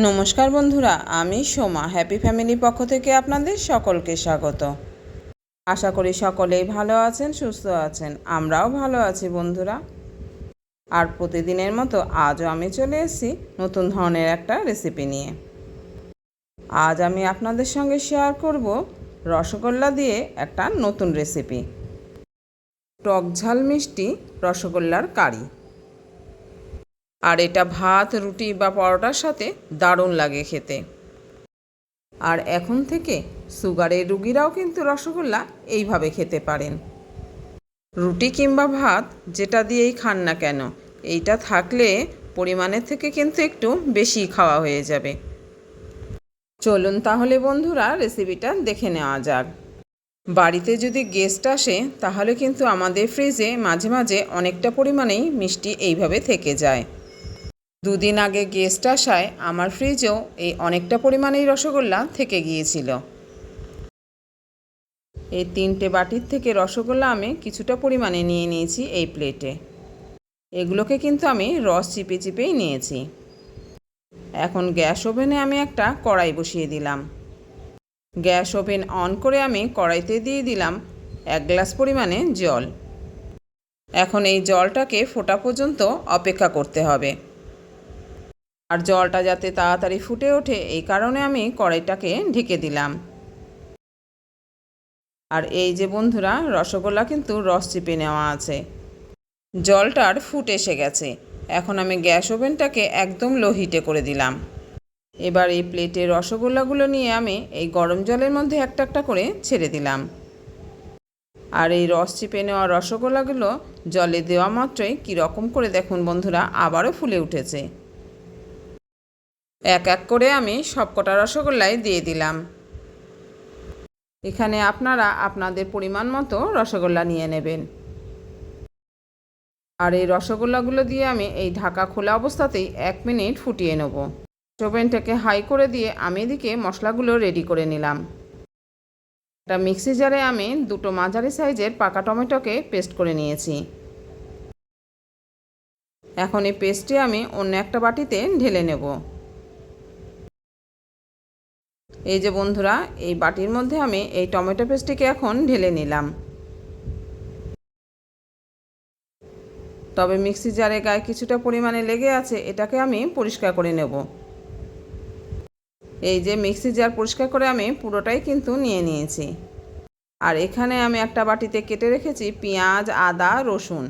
নমস্কার বন্ধুরা, আমি সোমা হ্যাপি ফ্যামিলির পক্ষ থেকে আপনাদের সকলকে স্বাগত। আশা করি সকলেই ভালো আছেন, সুস্থ আছেন। আমরাও ভালো আছি বন্ধুরা। আর প্রতিদিনের মতো আজও আমি চলে এসেছি নতুন ধরনের একটা রেসিপি নিয়ে। আজ আমি আপনাদের সঙ্গে শেয়ার করব রসগোল্লা দিয়ে একটা নতুন রেসিপি, টক ঝাল মিষ্টি রসগোল্লার কারি। আর এটা ভাত, রুটি বা পরোটার সাথে দারুণ লাগে খেতে। আর এখন থেকে সুগারের রুগীরাও কিন্তু রসগোল্লা এইভাবে খেতে পারেন। রুটি কিংবা ভাত যেটা দিয়েই খান না কেন, এইটা থাকলে পরিমাণের থেকে কিন্তু একটু বেশি খাওয়া হয়ে যাবে। চলুন তাহলে বন্ধুরা রেসিপিটা দেখে নেওয়া যাক। বাড়িতে যদি গেস্ট আসে তাহলে কিন্তু আমাদের ফ্রিজে মাঝে মাঝে অনেকটা পরিমাণেই মিষ্টি এইভাবে থেকে যায়। দুদিন আগে গেস্ট আসায় আমার ফ্রিজেও এই অনেকটা পরিমাণেই রসগোল্লা থেকে গিয়েছিল। এই 3টে বাটির থেকে রসগোল্লা আমি কিছুটা পরিমাণে নিয়ে নিয়েছি এই প্লেটে। এগুলোকে কিন্তু আমি রস চিপে চিপেই নিয়েছি। এখন গ্যাস ওভেনে আমি একটা কড়াই বসিয়ে দিলাম। গ্যাস ওভেন অন করে আমি কড়াইতে দিয়ে দিলাম 1 গ্লাস পরিমাণে জল। এখন এই জলটাকে ফোটা পর্যন্ত অপেক্ষা করতে হবে। আর জলটা যাতে তাড়াতাড়ি ফুটে ওঠে এই কারণে আমি কড়াইটাকে ঢেকে দিলাম। আর এই যে বন্ধুরা, রসগোল্লা কিন্তু রস চিপে নেওয়া আছে। জলটার ফুট এসে গেছে। এখন আমি গ্যাস ওভেনটাকে একদম লো হিটে করে দিলাম। এবার এই প্লেটে রসগোল্লাগুলো নিয়ে আমি এই গরম জলের মধ্যে একটা একটা করে ছেড়ে দিলাম। আর এই রস চিপে নেওয়া রসগোল্লাগুলো জলে দেওয়া মাত্রই কীরকম করে দেখুন বন্ধুরা আবারও ফুলে উঠেছে। এক এক করে আমি সবকটা রসগোল্লাই দিয়ে দিলাম। এখানে আপনারা আপনাদের পরিমাণ মতো রসগোল্লা নিয়ে নেবেন। আর এই রসগোল্লাগুলো দিয়ে আমি এই ঢাকা খোলা অবস্থাতেই 1 মিনিট ফুটিয়ে নেব। ওভেনটাকে হাই করে দিয়ে আমি এদিকে মশলাগুলো রেডি করে নিলাম। একটা মিক্সি জারে আমি 2টো মাঝারি সাইজের পাকা টমেটোকে পেস্ট করে নিয়েছি। এখন এই পেস্টটি আমি অন্য একটা বাটিতে ঢেলে নেব। এই যে বন্ধুরা, এই বাটির মধ্যে আমি এই টমেটো পেস্টটিকে এখন ঢেলে নিলাম। তবে মিক্সি জারে গায়ে কিছুটা পরিমাণে লেগে আছে, এটাকে আমি পরিষ্কার করে নেব। এই যে মিক্সি জার পরিষ্কার করে আমি পুরোটাই কিন্তু নিয়ে নিয়েছি। আর এখানে আমি একটা বাটিতে কেটে রেখেছি পেঁয়াজ, আদা, রসুন।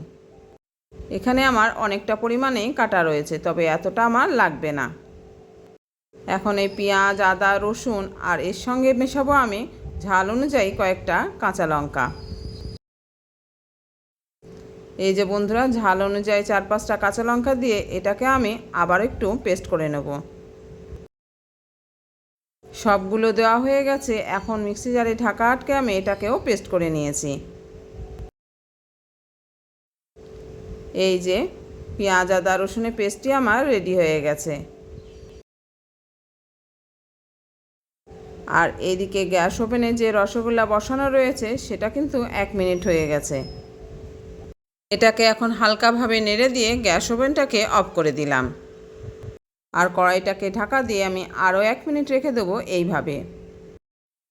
এখানে আমার অনেকটা পরিমাণেই কাটা রয়েছে, তবে এতটা আমার লাগবে না। এখন এই পেঁয়াজ, আদা, রসুন আর এর সঙ্গে মেশাবো আমি ঝাল অনুযায়ী কয়েকটা কাঁচা লঙ্কা। এই যে বন্ধুরা, ঝাল অনুযায়ী 4-5টা কাঁচা লঙ্কা দিয়ে এটাকে আমি আবার একটু পেস্ট করে নেব। সবগুলো দেওয়া হয়ে গেছে। এখন মিক্সি জারে ঢাকা আটকে আমি এটাকেও পেস্ট করে নিয়েছি। এই যে পেঁয়াজ, আদা, রসুনের পেস্টটি আমার রেডি হয়ে গেছে। আর এইদিকে গ্যাস ওভেনে যে রসগোল্লা বসানো রয়েছে সেটা কিন্তু 1 মিনিট হয়ে গেছে। এটাকে এখন হালকাভাবে নেড়ে দিয়ে গ্যাস ওভেনটাকে অফ করে দিলাম। আর কড়াইটাকে ঢাকা দিয়ে আমি আরও 1 মিনিট রেখে দেবো এইভাবে।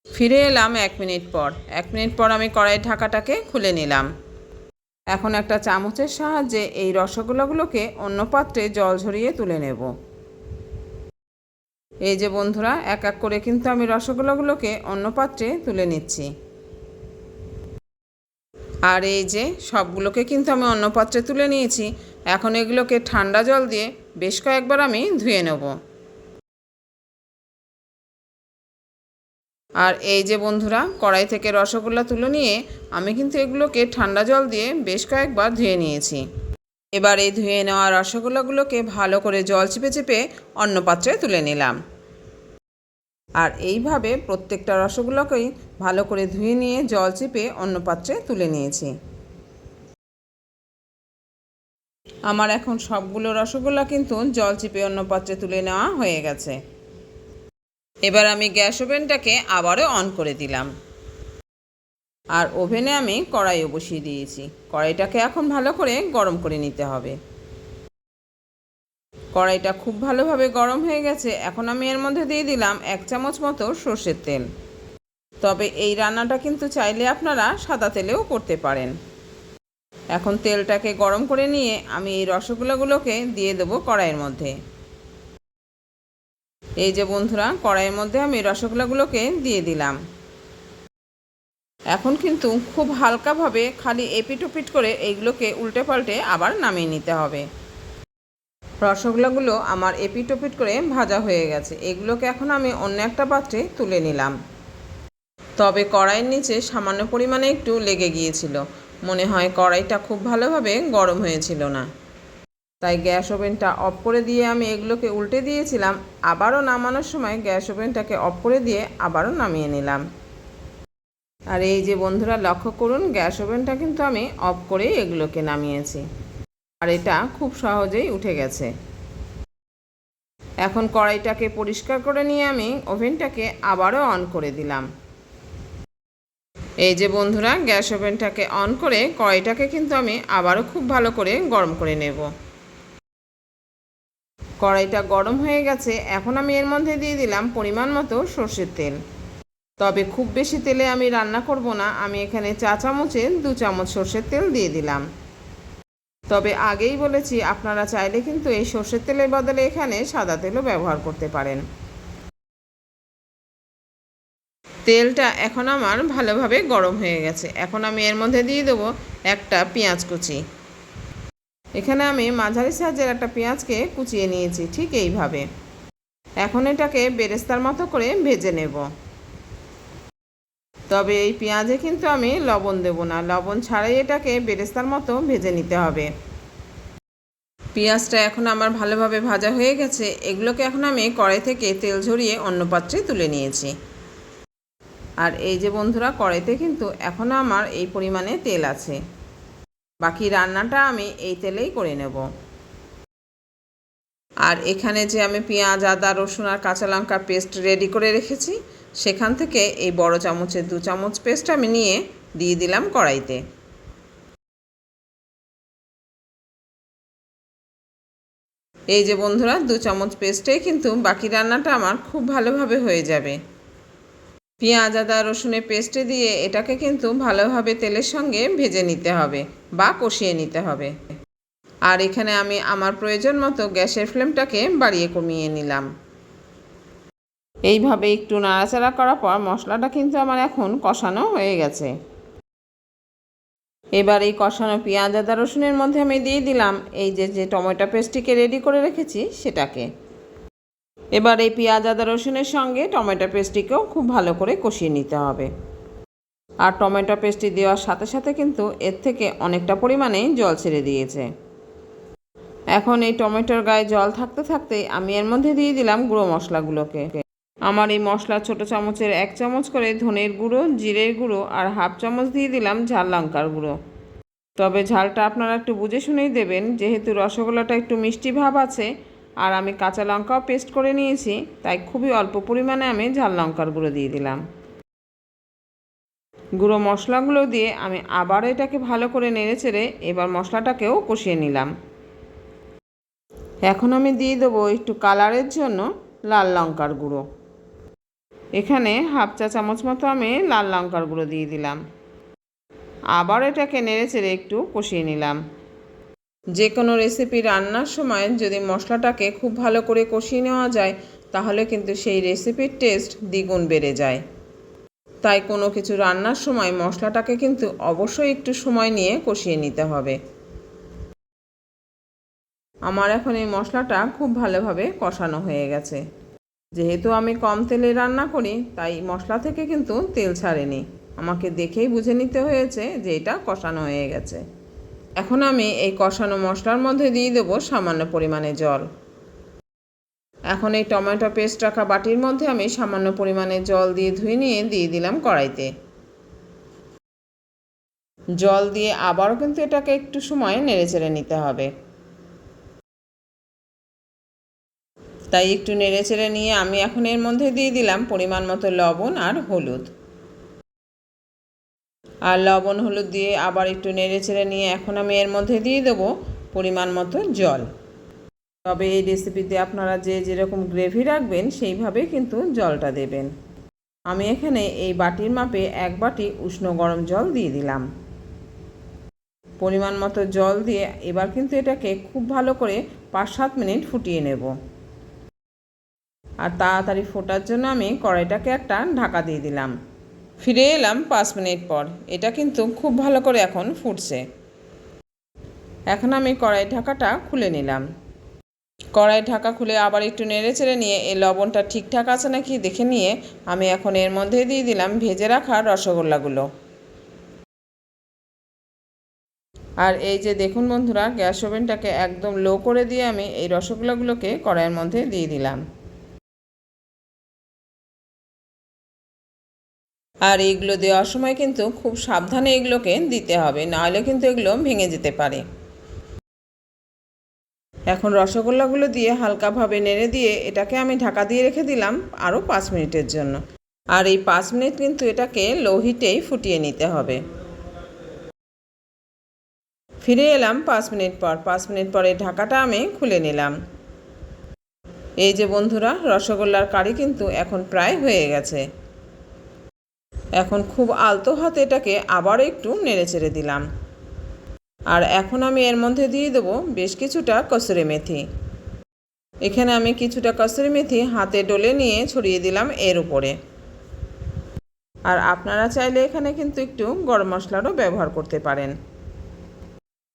ফিরে এলাম 1 মিনিট পর। 1 মিনিট পর আমি কড়াইয়ের ঢাকাটাকে খুলে নিলাম। এখন একটা চামচের সাহায্যে এই রসগোল্লাগুলোকে অন্য পাত্রে জল ঝরিয়ে তুলে নেব। এই যে বন্ধুরা, এক এক করে কিন্তু আমি রসগোল্লাগুলোকে অন্য পাত্রে তুলে নিচ্ছি। আর এই যে সবগুলোকে কিন্তু আমি অন্য পাত্রে তুলে নিয়েছি। এখন এগুলোকে ঠান্ডা জল দিয়ে বেশ কয়েকবার আমি ধুয়ে নেব। আর এই যে বন্ধুরা, কড়াই থেকে রসগোল্লা তুলে নিয়ে আমি কিন্তু এগুলোকে ঠান্ডা জল দিয়ে বেশ কয়েকবার ধুয়ে নিয়েছি। এবার এই ধুয়ে নেওয়া রসগোল্লাগুলোকে ভালো করে জল চিপে চিপে অন্য পাত্রে তুলে নিলাম। আর এইভাবে প্রত্যেকটা রসগোল্লাকেই ভালো করে ধুয়ে নিয়ে জল চিপে অন্য পাত্রে তুলে নিয়েছি। আমার এখন সবগুলো রসগোল্লা কিন্তু জল চিপে অন্য পাত্রে তুলে নেওয়া হয়ে গেছে। এবার আমি গ্যাস ওভেনটাকে আবারও অন করে দিলাম। আর ওভেনে আমি কড়াইও বসিয়ে দিয়েছি। কড়াইটাকে এখন ভালো করে গরম করে নিতে হবে। কড়াইটা খুব ভালোভাবে গরম হয়ে গেছে। এখন আমি এর মধ্যে দিয়ে দিলাম 1 চামচ মতো সর্ষের তেল। তবে এই রান্নাটা কিন্তু চাইলে আপনারা সাদা তেলেও করতে পারেন। এখন তেলটাকে গরম করে নিয়ে আমি এই রসগোল্লাগুলোকে দিয়ে দেবো কড়াইয়ের মধ্যে। এই যে বন্ধুরা, কড়াইয়ের মধ্যে আমি রসগোল্লাগুলোকে দিয়ে দিলাম। এখন কিন্তু খুব হালকাভাবে খালি এপিট ওপিট করে এইগুলোকে উল্টে পাল্টে আবার নামিয়ে নিতে হবে। রসগোল্লাগুলো আমার এপিট ওপিট করে ভাজা হয়ে গেছে। এগুলোকে এখন আমি অন্য একটা পাত্রে তুলে নিলাম। তবে কড়াইয়ের নিচে সামান্য পরিমাণে একটু লেগে গিয়েছিল। মনে হয় কড়াইটা খুব ভালোভাবে গরম হয়েছিল না। তাই গ্যাস ওভেনটা অফ করে দিয়ে আমি এগুলোকে উল্টে দিয়েছিলাম। আবারও নামানোর সময় গ্যাস ওভেনটাকে অফ করে দিয়ে আবারও নামিয়ে নিলাম। আর এই যে বন্ধুরা, লক্ষ্য করুন গ্যাস ওভেনটা কিন্তু আমি অফ করেই এগুলোকে নামিয়েছি। আর এটা খুব সহজেই উঠে গেছে। এখন কড়াইটাকে পরিষ্কার করে নিয়ে আমি ওভেনটাকে আবারও অন করে দিলাম। এই যে বন্ধুরা, গ্যাস ওভেনটাকে অন করে কড়াইটাকে কিন্তু আমি আবারও খুব ভালো করে গরম করে নেব। কড়াইটা গরম হয়ে গেছে। এখন আমি এর মধ্যে দিয়ে দিলাম পরিমাণ মতো সর্ষের তেল। তবে খুব বেশি তেলে আমি রান্না করব না। আমি এখানে 4 চামচে 2 চামচ সর্ষের তেল দিয়ে দিলাম। তবে আগেই বলেছি, আপনারা চাইলে কিন্তু এই সর্ষের তেলের বদলে এখানে সাদা তেলও ব্যবহার করতে পারেন। তেলটা এখন আমার ভালোভাবে গরম হয়ে গেছে। এখন আমি এর মধ্যে দিয়ে দেবো একটা পেঁয়াজ কুচি। এখানে আমি মাঝারি সাইজের একটা পেঁয়াজকে কুচিয়ে নিয়েছি ঠিক এইভাবে। এখন এটাকে বেরেস্তার মতো করে ভেজে নেব। তবে এই পেঁয়াজে কিন্তু আমি লবণ দেব না। লবণ ছাড়াই এটাকে বেরেস্তার মতো ভেজে নিতে হবে। পেঁয়াজটা এখন আমার ভালোভাবে ভাজা হয়ে গেছে। এগুলোকে এখন আমি কড়াই থেকে তেল ঝরিয়ে অন্য পাত্রে তুলে নিয়েছি। আর এই যে বন্ধুরা, কড়াইতে কিন্তু এখনও আমার এই পরিমাণে তেল আছে। বাকি রান্নাটা আমি এই তেলেই করে নেব। আর এখানে যে আমি পেঁয়াজ, আদা, রসুন আর কাঁচা লঙ্কার পেস্ট রেডি করে রেখেছি, সেখান থেকে এই বড় চামচের 2 চামচ পেস্ট আমি নিয়ে দিয়ে দিলাম কড়াইতে। এই যে বন্ধুরা, 2 চামচ পেস্টেই কিন্তু বাকি রান্নাটা আমার খুব ভালোভাবে হয়ে যাবে। পেঁয়াজ, আদা, রসুনের পেস্টে দিয়ে এটাকে কিন্তু ভালোভাবে তেলের সঙ্গে ভেজে নিতে হবে বা কষিয়ে নিতে হবে। আর এখানে আমি আমার প্রয়োজন মতো গ্যাসের ফ্লেমটাকে বাড়িয়ে কমিয়ে নিলাম। এইভাবে একটু নাড়াচাড়া করার পর মশলাটা কিন্তু আমার এখন কষানো হয়ে গেছে। এবার এই কষানো পেঁয়াজ, আদা, রসুনের মধ্যে আমি দিয়ে দিলাম এই যে টমেটো পেস্টটিকে রেডি করে রেখেছি সেটাকে। এবার এই পেঁয়াজ, আদা, রসুনের সঙ্গে টমেটো পেস্টটিকেও খুব ভালো করে কষিয়ে নিতে হবে। আর টমেটো পেস্টটি দেওয়ার সাথে সাথে কিন্তু এর থেকে অনেকটা পরিমাণে জল ছেড়ে দিয়েছে। এখন এই টমেটোর গায়ে জল থাকতে থাকতেই আমি এর মধ্যে দিয়ে দিলাম গুঁড়ো মশলাগুলোকে। আমার এই মশলা ছোটো চামচের 1 চামচ করে ধনের গুঁড়ো, জিরের গুঁড়ো আর হাফ চামচ দিয়ে দিলাম ঝাল লঙ্কার গুঁড়ো। তবে ঝালটা আপনারা একটু বুঝে শুনেই দেবেন, যেহেতু রসগোল্লাটা একটু মিষ্টি ভাব আছে আর আমি কাঁচা লঙ্কাও পেস্ট করে নিয়েছি, তাই খুবই অল্প পরিমাণে আমি ঝাল লঙ্কার গুঁড়ো দিয়ে দিলাম। গুঁড়ো মশলাগুলো দিয়ে আমি আবার এটাকে ভালো করে নেড়েচেড়ে এবার মশলাটাকেও কষিয়ে নিলাম। এখন আমি দিয়ে দেবো একটু কালারের জন্য লাল লঙ্কার গুঁড়ো। এখানে হাফ চা চামচ মতো আমি লাল লঙ্কার গুঁড়ো দিয়ে দিলাম। আবার এটাকে নেড়েচেড়ে একটু কষিয়ে নিলাম। যে কোনো রেসিপি রান্নার সময় যদি মশলাটাকে খুব ভালো করে কষিয়ে নেওয়া যায়, তাহলে কিন্তু সেই রেসিপির টেস্ট দ্বিগুণ বেড়ে যায়। তাই কোনো কিছু রান্নার সময় মশলাটাকে কিন্তু অবশ্যই একটু সময় নিয়ে কষিয়ে নিতে হবে। আমার এখন এই মশলাটা খুব ভালোভাবে কষানো হয়ে গেছে। যেহেতু আমি কম তেলে রান্না করি, তাই মশলা থেকে কিন্তু তেল ছাড়েনি। আমাকে দেখেই বুঝে নিতে হয়েছে যে এটা কষানো হয়ে গেছে। এখন আমি এই কষানো মশলার মধ্যে দিয়ে দেবো সামান্য পরিমাণে জল। এখন এই টমেটো পেস্ট রাখা বাটির মধ্যে আমি সামান্য পরিমাণে জল দিয়ে ধুয়ে নিয়ে দিয়ে দিলাম কড়াইতে। জল দিয়ে আবারও কিন্তু এটাকে একটু সময় নেড়েচেড়ে নিতে হবে। তাই একটু নেড়েচেড়ে নিয়ে আমি এখন এর মধ্যে দিয়ে দিলাম পরিমাণ মতো লবণ আর হলুদ। আর লবণ হলুদ দিয়ে আবার একটু নেড়েচেড়ে নিয়ে এখন আমি এর মধ্যে দিয়ে দেবো পরিমাণ মতো জল। তবে এই রেসিপিতে আপনারা যে যেরকম গ্রেভি রাখবেন সেইভাবেই কিন্তু জলটা দেবেন। আমি এখানে এই বাটির মাপে 1 বাটি উষ্ণ গরম জল দিয়ে দিলাম। পরিমাণ মতো জল দিয়ে এবার কিন্তু এটাকে খুব ভালো করে 5-7 মিনিট ফুটিয়ে নেব। আর তাড়াতাড়ি ফোটার জন্য আমি কড়াইটাকে একটা ঢাকা দিয়ে দিলাম। ফিরে এলাম 5 মিনিট পর। এটা কিন্তু খুব ভালো করে এখন ফুটছে। এখন আমি কড়াই ঢাকাটা খুলে নিলাম। কড়াই ঢাকা খুলে আবার একটু নেড়ে চেড়ে নিয়ে এই লবণটা ঠিকঠাক আছে নাকি দেখে নিয়ে আমি এখন এর মধ্যে দিয়ে দিলাম ভেজে রাখা রসগোল্লাগুলো। আর এই যে দেখুন বন্ধুরা, গ্যাস ওভেনটাকে একদম লো করে দিয়ে আমি এই রসগোল্লাগুলোকে কড়াইয়ের মধ্যে দিয়ে দিলাম। আর এইগুলো দেওয়ার সময় কিন্তু খুব সাবধানে এগুলোকে দিতে হবে, নাহলে কিন্তু এগুলো ভেঙে যেতে পারে। এখন রসগোল্লাগুলো দিয়ে হালকাভাবে নেড়ে দিয়ে এটাকে আমি ঢাকা দিয়ে রেখে দিলাম আরও 5 মিনিটের জন্য। আর এই 5 মিনিট কিন্তু এটাকে লো হিটেই ফুটিয়ে নিতে হবে। ফিরে এলাম 5 মিনিট পর। 5 মিনিট পরে ঢাকাটা আমি খুলে নিলাম। এই যে বন্ধুরা, রসগোল্লার কারি কিন্তু এখন প্রায় হয়ে গেছে। এখন খুব আলতো হাতে এটাকে আবার একটু নেড়ে চেড়ে দিলাম। আর এখন আমি এর মধ্যে দিয়ে দেবো বেশ কিছুটা কসুরি মেথি। এখানে আমি কিছুটা কসুরি মেথি হাতে ডলে নিয়ে ছড়িয়ে দিলাম এর উপরে। আর আপনারা চাইলে এখানে কিন্তু একটু গরম মশলারও ব্যবহার করতে পারেন।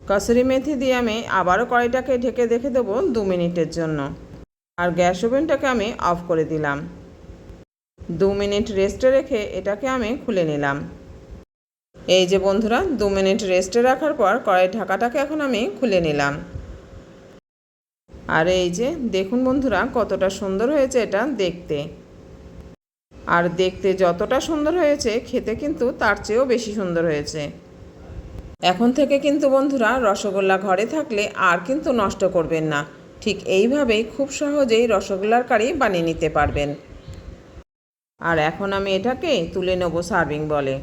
কসুরি মেথি দিয়ে আমি আবারও কড়াইটাকে ঢেকে রেখে দেবো 2 মিনিটের জন্য। আর গ্যাস ওভেনটাকে আমি অফ করে দিলাম। 2 মিনিট রেস্টে রেখে এটাকে আমি খুলে নিলাম। এই যে বন্ধুরা, 2 মিনিট রেস্টে রাখার পর কড়াই ঢাকাটাকে এখন আমি খুলে নিলাম। আর এই যে দেখুন বন্ধুরা, কতটা সুন্দর হয়েছে এটা দেখতে। আর দেখতে যতটা সুন্দর হয়েছে খেতে কিন্তু তার চেয়েও বেশি সুন্দর হয়েছে। এখন থেকে কিন্তু বন্ধুরা রসগোল্লা ঘরে থাকলে আর কিন্তু নষ্ট করবেন না। ঠিক এইভাবেই খুব সহজেই রসগোল্লার কারি বানিয়ে নিতে পারবেন। আর এখন আমি এটাকে তুলে নেব সার্ভিং বলে।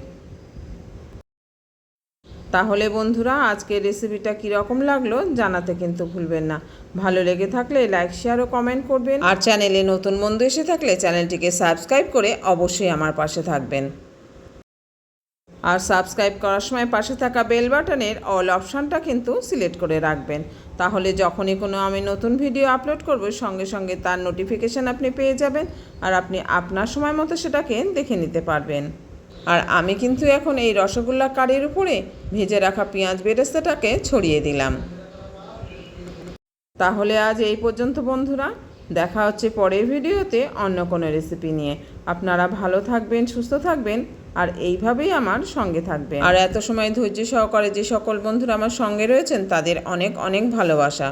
তাহলে বন্ধুরা, আজকের রেসিপিটা কীরকম লাগলো জানাতে কিন্তু ভুলবেন না। ভালো লেগে থাকলে লাইক, শেয়ার ও কমেন্ট করবেন। আর চ্যানেলে নতুন বন্ধু এসে থাকলে চ্যানেলটিকে সাবস্ক্রাইব করে অবশ্যই আমার পাশে থাকবেন। আর সাবস্ক্রাইব করার সময় পাশে থাকা বেল বাটনের অল অপশানটা কিন্তু সিলেক্ট করে রাখবেন। তাহলে যখনই কোনো আমি নতুন ভিডিও আপলোড করব সঙ্গে সঙ্গে তার নোটিফিকেশান আপনি পেয়ে যাবেন। আর আপনি আপনার সময় মতো সেটাকে দেখে নিতে পারবেন। আর আমি কিন্তু এখন এই রসগোল্লা কারির উপরে ভেজে রাখা পেঁয়াজ বেরেস্তাটাকে ছড়িয়ে দিলাম। তাহলে আজ এই পর্যন্ত বন্ধুরা, দেখা হচ্ছে পরের ভিডিওতে অন্য কোনো রেসিপি নিয়ে। আপনারা ভালো থাকবেন, সুস্থ থাকবেন আর এইভাবেই আমার সঙ্গে থাকবেন। আর এত সময় ধৈর্য সহকারে যে সকল বন্ধুরা আমার সঙ্গে রয়েছেন তাদের অনেক অনেক ভালোবাসা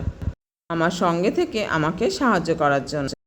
আমার সঙ্গে থেকে আমাকে সাহায্য করার জন্য।